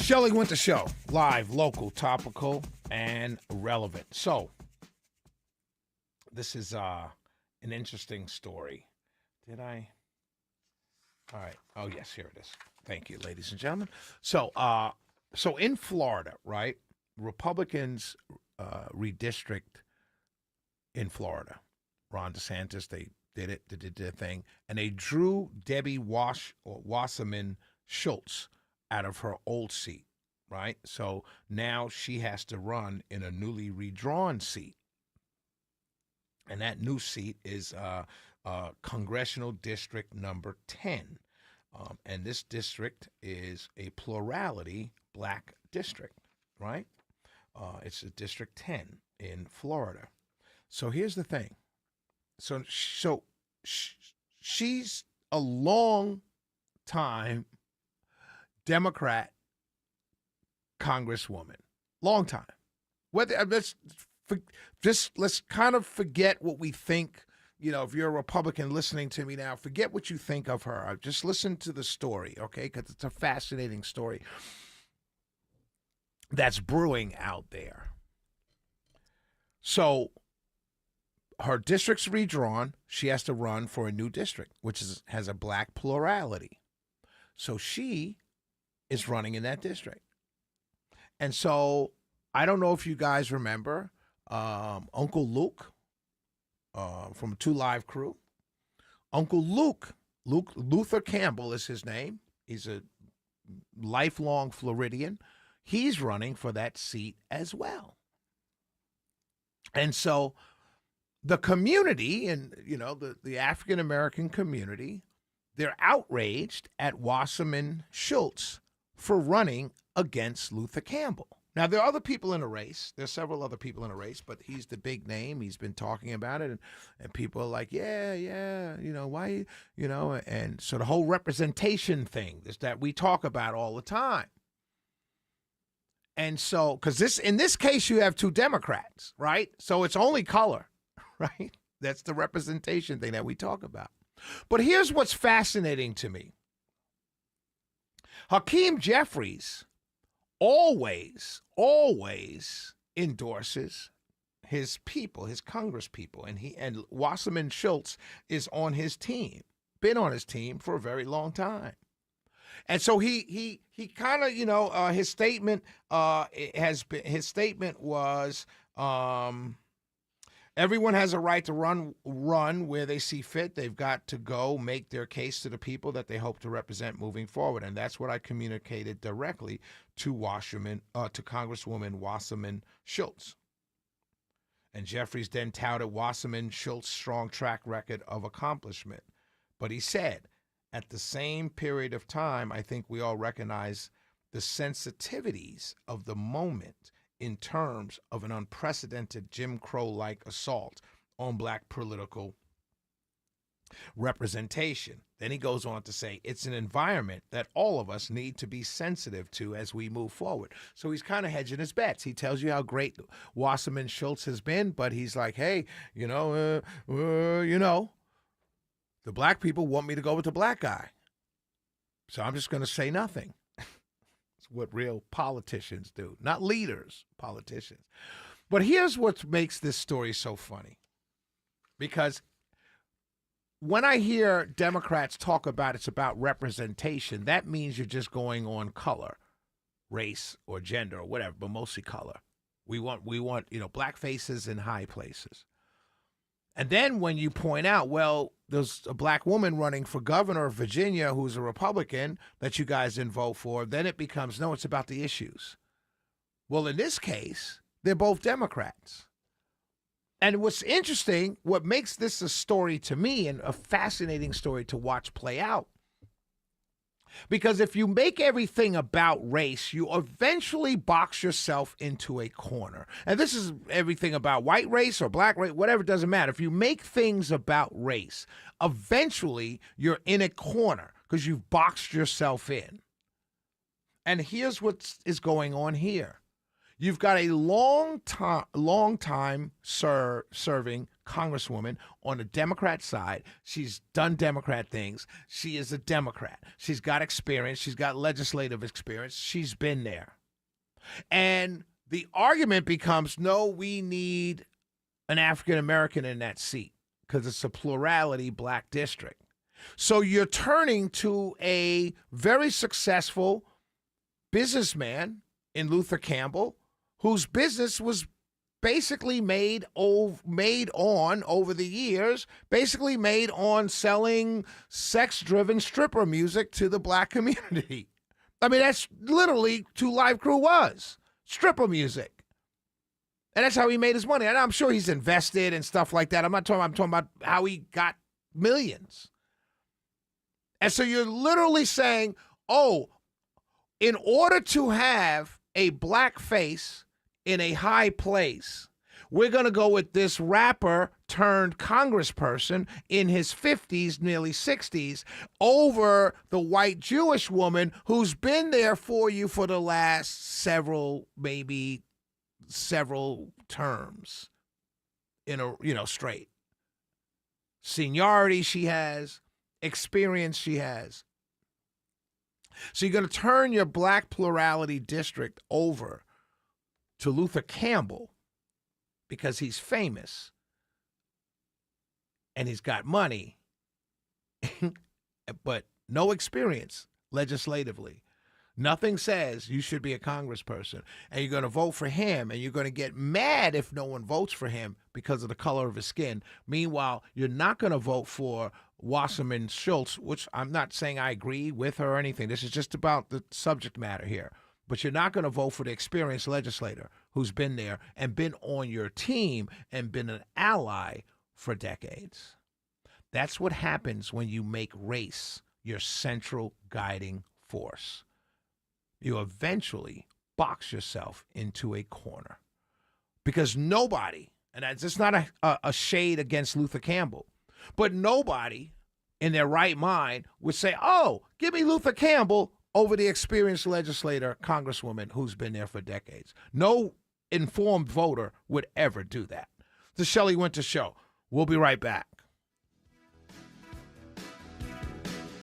Shelley Winter Show, live, local, topical, and relevant. So, this is an interesting story. Did I? All right. Oh, yes, here it is. Thank you, ladies and gentlemen. So in Florida, right, Republicans redistrict in Florida. Ron DeSantis, they did their thing, and they drew Debbie Wasserman-Schultz out of her old seat, right? So now she has to run in a newly redrawn seat. And that new seat is Congressional District number 10. And this district is a plurality black district, right? It's a District 10 in Florida. So here's the thing. So she's a long time Democrat congresswoman. Long time. Let's kind of forget what we think. You know, if you're a Republican listening to me now, forget what you think of her. Just listen to the story, okay? Because it's a fascinating story that's brewing out there. So her district's redrawn. She has to run for a new district, which has a black plurality. So she is running in that district. And so I don't know if you guys remember Uncle Luke from 2 Live Crew. Uncle Luther Campbell is his name. He's a lifelong Floridian. He's running for that seat as well. And so the community and, you know, the African-American community, they're outraged at Wasserman-Schultz for running against Luther Campbell. Now, there are other people in the race. There's several other people in the race, but he's the big name. He's been talking about it, and people are like, yeah, you know, why, you know, and so the whole representation thing is that we talk about all the time. And so, because in this case, you have 2 Democrats, right? So it's only color, right? That's the representation thing that we talk about. But here's what's fascinating to me. Hakeem Jeffries always endorses his people, his Congress people, and Wasserman-Schultz is on his team, been on his team for a very long time. And so he kind of, you know, his statement was everyone has a right to run where they see fit. They've got to go make their case to the people that they hope to represent moving forward. And that's what I communicated directly to Congresswoman Wasserman-Schultz. And Jeffries then touted Wasserman-Schultz's strong track record of accomplishment. But he said, at the same period of time, I think we all recognize the sensitivities of the moment in terms of an unprecedented Jim Crow-like assault on black political representation. Then he goes on to say, it's an environment that all of us need to be sensitive to as we move forward. So he's kind of hedging his bets. He tells you how great Wasserman-Schultz has been, but he's like, hey, you know, the black people want me to go with the black guy. So I'm just going to say nothing. It's what real politicians do. Not leaders, politicians. But here's what makes this story so funny. Because when I hear Democrats talk about it's about representation, that means you're just going on color, race, or gender, or whatever, but mostly color. We want, you know, black faces in high places. And then when you point out, well, there's a black woman running for governor of Virginia who's a Republican that you guys didn't vote for, then it becomes, no, it's about the issues. Well, in this case, they're both Democrats. And what's interesting, what makes this a story to me and a fascinating story to watch play out, because if you make everything about race, you eventually box yourself into a corner. And this is everything about white race or black race, whatever, it doesn't matter. If you make things about race, eventually you're in a corner because you've boxed yourself in. And here's what is going on here. You've got a long time serving congresswoman on the Democrat side. She's done Democrat things. She is a Democrat. She's got experience. She's got legislative experience. She's been there. And the argument becomes, no, we need an African American in that seat because it's a plurality black district. So you're turning to a very successful businessman in Luther Campbell, whose business was basically made on over the years, basically made on selling sex-driven stripper music to the black community. I mean, that's literally who Live Crew was, stripper music. And that's how he made his money. And I'm sure he's invested and stuff like that. I'm talking about how he got millions. And so you're literally saying, oh, in order to have a black face in a high place, we're going to go with this rapper turned congressperson in his 50s, nearly 60s, over the white Jewish woman who's been there for you for the last several terms in a, straight. Seniority she has, experience she has. So you're going to turn your black plurality district over to Luther Campbell because he's famous and he's got money, but no experience legislatively. Nothing says you should be a congressperson, and you're going to vote for him, and you're going to get mad if no one votes for him because of the color of his skin. Meanwhile, you're not going to vote for Wasserman-Schultz, which I'm not saying I agree with her or anything. This is just about the subject matter here. But you're not going to vote for the experienced legislator who's been there and been on your team and been an ally for decades. That's what happens when you make race your central guiding force. You eventually box yourself into a corner because nobody, and that's just not a shade against Luther Campbell, but nobody in their right mind would say, oh, give me Luther Campbell over the experienced legislator, congresswoman who's been there for decades. No informed voter would ever do that. The Shelley Winter Show. We'll be right back.